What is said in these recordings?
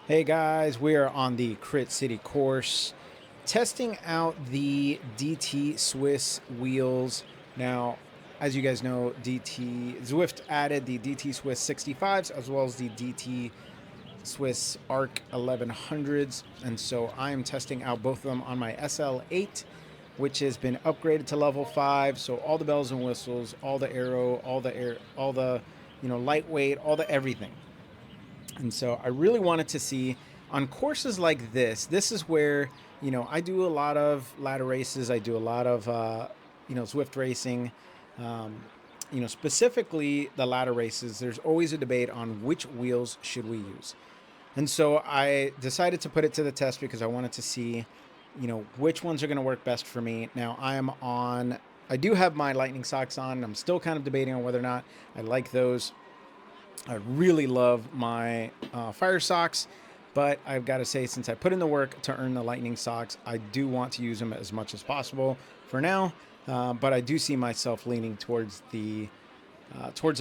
Hey guys, we are on the Crit City course testing out the DT Swiss wheels. Now, as you guys know, Zwift added the DT Swiss 65s as well as the DT Swiss Arc 1100s, and so I am testing out both of them on my SL8, which has been upgraded to level 5. So all the bells and whistles, all the aero, all the lightweight, all the everything. And so I really wanted to see on courses like this is where, I do a lot of ladder races. I do a lot of, Zwift racing, specifically the ladder races. There's always a debate on which wheels should we use. And so I decided to put it to the test because I wanted to see, which ones are going to work best for me. Now I do have my lightning socks on. I'm still kind of debating on whether or not I like those. I really love my fire socks, but I've got to say, since I put in the work to earn the lightning socks, I do want to use them as much as possible for now. But I do see myself leaning towards the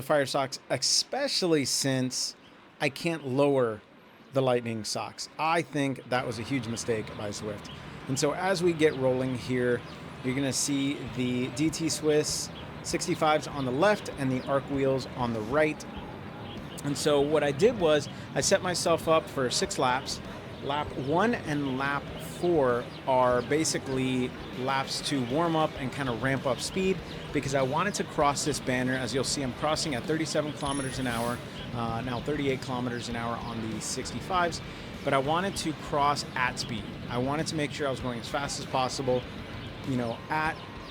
fire socks, especially since I can't lower the lightning socks. I think that was a huge mistake by Zwift. And so as we get rolling here, you're going to see the DT Swiss 65s on the left and the Arc wheels on the right. And so what I did was I set myself up for 6 laps. Lap 1 and lap 4 are basically laps to warm up and kind of ramp up speed, because I wanted to cross this banner. As you'll see, I'm crossing at 37 kilometers an hour, now 38 kilometers an hour on the 65s, but I wanted to cross at speed. I wanted to make sure I was going as fast as possible,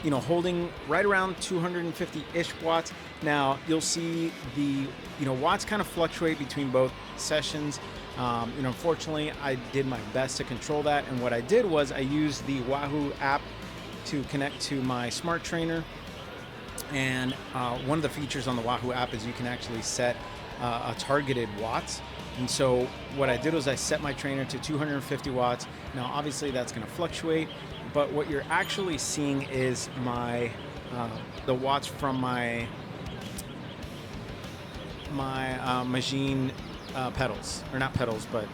holding right around 250-ish watts. Now, you'll see the, watts kind of fluctuate between both sessions. Unfortunately, I did my best to control that. And what I did was I used the Wahoo app to connect to my smart trainer. And one of the features on the Wahoo app is you can actually set a targeted watts. And so what I did was I set my trainer to 250 watts. Now, obviously, that's going to fluctuate. But what you're actually seeing is the watts from my machine pedals, or not pedals, but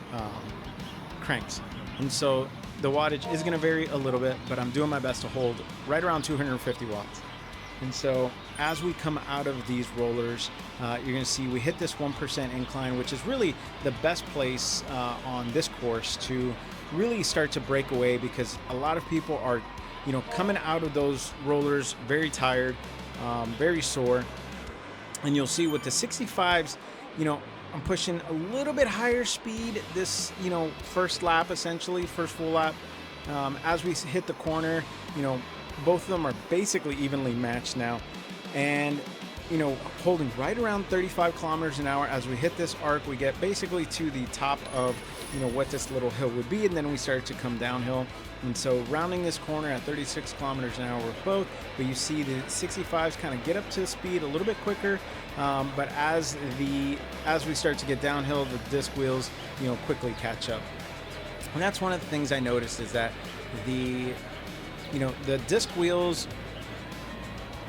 cranks. And so the wattage is going to vary a little bit, but I'm doing my best to hold right around 250 watts. And so as we come out of these rollers, you're going to see we hit this 1% incline, which is really the best place on this course to really start to break away, because a lot of people are, coming out of those rollers very tired, very sore. And you'll see with the 65s, I'm pushing a little bit higher speed this, first lap, essentially, first full lap. As we hit the corner, both of them are basically evenly matched now. And, holding right around 35 kilometers an hour. As we hit this arc, we get basically to the top of, what this little hill would be. And then we start to come downhill. And so rounding this corner at 36 kilometers an hour with both, but you see the 65s kind of get up to speed a little bit quicker. But as we start to get downhill, the disc wheels, quickly catch up. And that's one of the things I noticed, is that the disc wheels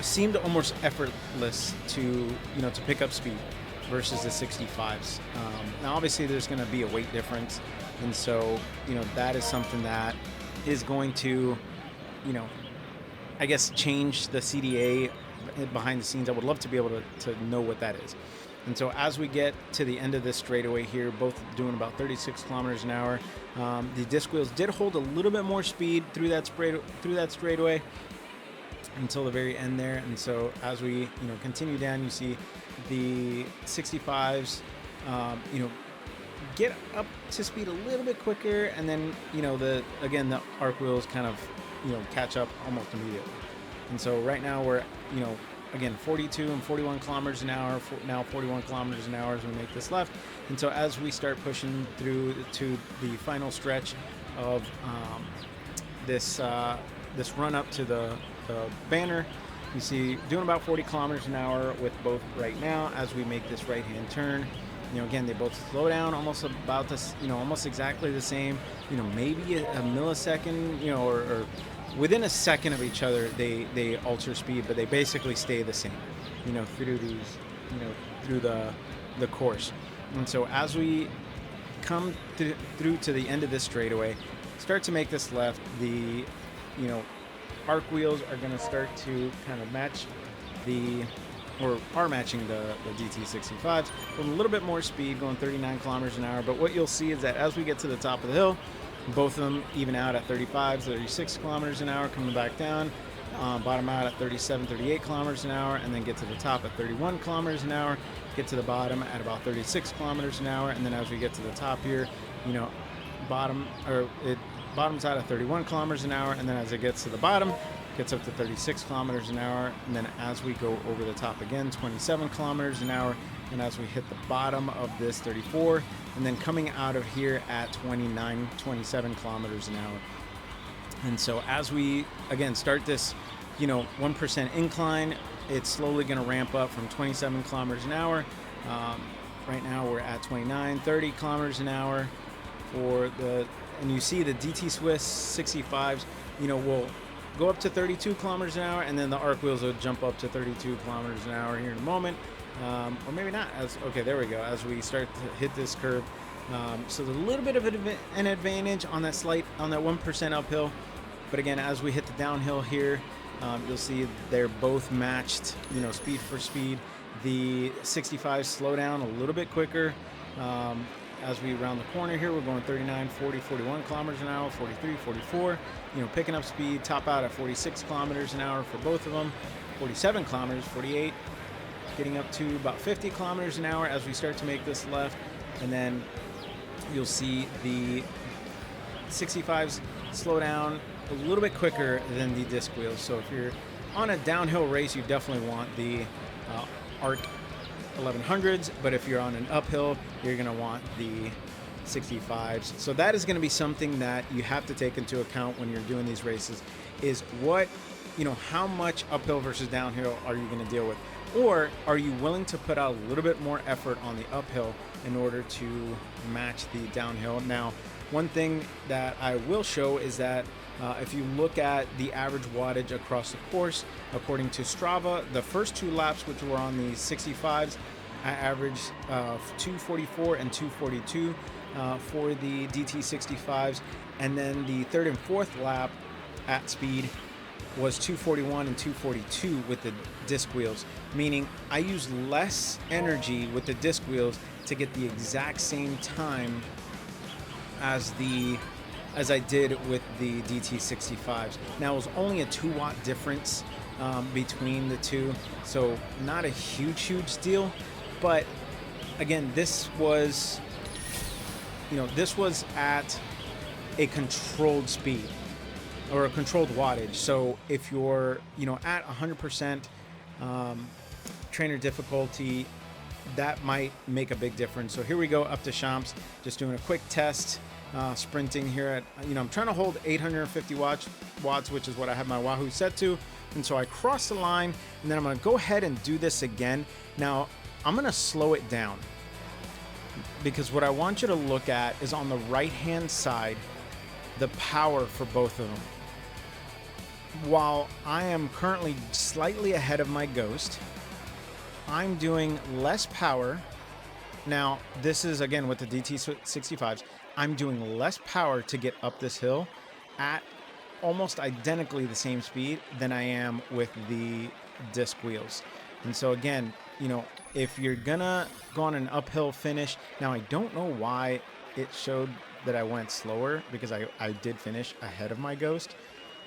seemed almost effortless to pick up speed versus the 65s. Now, obviously, there's going to be a weight difference, and so that is something that is going to, I guess, change the CDA behind the scenes. I would love to be able to know what that is. And so as we get to the end of this straightaway here, both doing about 36 kilometers an hour, the disc wheels did hold a little bit more speed through that straightaway until the very end there. And so as we continue down, you see the 65s get up to speed a little bit quicker, and then the arc wheels kind of catch up almost immediately. And so right now we're again 42 and 41 kilometers an hour, now 41 kilometers an hour as we make this left. And so as we start pushing through to the final stretch of this run up to the banner, you see doing about 40 kilometers an hour with both right now as we make this right hand turn. Again, they both slow down almost about this, almost exactly the same. Maybe a millisecond, or within a second of each other, they alter speed, but they basically stay the same, through these, through the course. And so as we come through to the end of this straightaway, start to make this left, the, arc wheels are going to start to kind of match or are matching the DT65s with a little bit more speed, going 39 kilometers an hour. But what you'll see is that as we get to the top of the hill, both of them even out at 35, 36 kilometers an hour, coming back down, bottom out at 37, 38 kilometers an hour, and then get to the top at 31 kilometers an hour, get to the bottom at about 36 kilometers an hour, and then as we get to the top here, it bottoms out at 31 kilometers an hour, and then as it gets to the bottom, gets up to 36 kilometers an hour, and then as we go over the top again, 27 kilometers an hour, and as we hit the bottom of this, 34, and then coming out of here at 27 kilometers an hour. And so as we again start this 1% incline, it's slowly going to ramp up from 27 kilometers an hour. Right now we're at 29, 30 kilometers an hour and you see the DT Swiss 65s will go up to 32 kilometers an hour, and then the arc wheels will jump up to 32 kilometers an hour here in a moment, or maybe not. Okay, there we go. As we start to hit this curve, so there's a little bit of an advantage on that 1% uphill, but again, as we hit the downhill here, you'll see they're both matched, speed for speed. The 65s slow down a little bit quicker. As we round the corner here, we're going 39, 40, 41 kilometers an hour, 43, 44, picking up speed, top out at 46 kilometers an hour for both of them, 47 kilometers, 48, getting up to about 50 kilometers an hour as we start to make this left. And then you'll see the 65s slow down a little bit quicker than the disc wheels. So if you're on a downhill race, you definitely want the arc 1100s, but if you're on an uphill, you're going to want the 65s. So that is going to be something that you have to take into account when you're doing these races, is how much uphill versus downhill are you going to deal with? Or are you willing to put out a little bit more effort on the uphill in order to match the downhill? Now, one thing that I will show is that if you look at the average wattage across the course, according to Strava, the first two laps, which were on the 65s, I averaged 244 and 242 for the DT65s. And then the third and fourth lap at speed was 241 and 242 with the disc wheels, meaning I use less energy with the disc wheels to get the exact same time as I did with the DT65s. Now, it was only a 2-watt difference between the two, so not a huge deal. But again, this was at a controlled speed or a controlled wattage. So if you're at 100% trainer difficulty, that might make a big difference. So here we go up to Champs, just doing a quick test. Sprinting here at, I'm trying to hold 850 watts, which is what I have my Wahoo set to. And so I cross the line, and then I'm going to go ahead and do this again. Now, I'm going to slow it down, because what I want you to look at is on the right-hand side, the power for both of them. While I am currently slightly ahead of my Ghost, I'm doing less power. Now, this is, again, with the DT65s. I'm doing less power to get up this hill at almost identically the same speed than I am with the disc wheels. And so again, if you're gonna go on an uphill finish, now I don't know why it showed that I went slower, because I did finish ahead of my Ghost.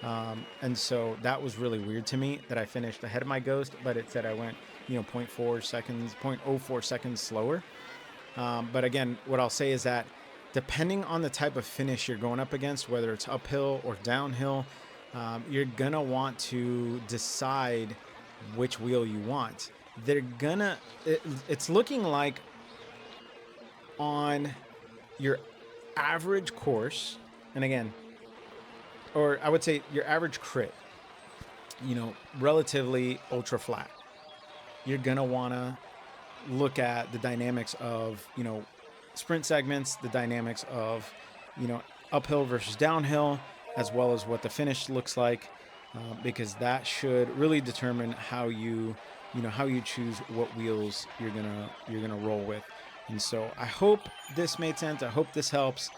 And so that was really weird to me that I finished ahead of my Ghost, but it said I went, 0.04 seconds slower. But again, what I'll say is that depending on the type of finish you're going up against, whether it's uphill or downhill, you're gonna want to decide which wheel you want. It's looking like on your average course, and again, or I would say your average crit, relatively ultra flat, you're gonna wanna look at the dynamics of, sprint segments, the dynamics of, uphill versus downhill, as well as what the finish looks like, because that should really determine how you choose what wheels you're gonna roll with. And so I hope this made sense. I hope this helps.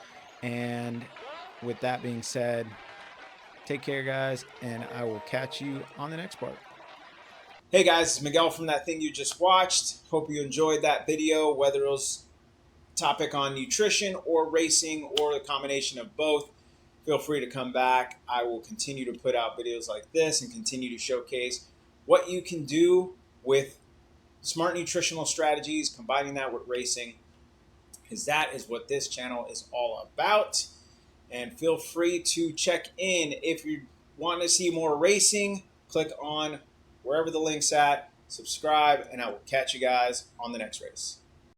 And with that being said, take care, guys, and I will catch you on the next part. Hey guys, it's Miguel from That Thing You Just Watched. Hope you enjoyed that video, whether it was topic on nutrition or racing or the combination of both. Feel free to come back. I will continue to put out videos like this and continue to showcase what you can do with smart nutritional strategies, combining that with racing, because that is what this channel is all about. And feel free to check in if you want to see more racing. Click on wherever the link's at, subscribe, and I will catch you guys on the next race.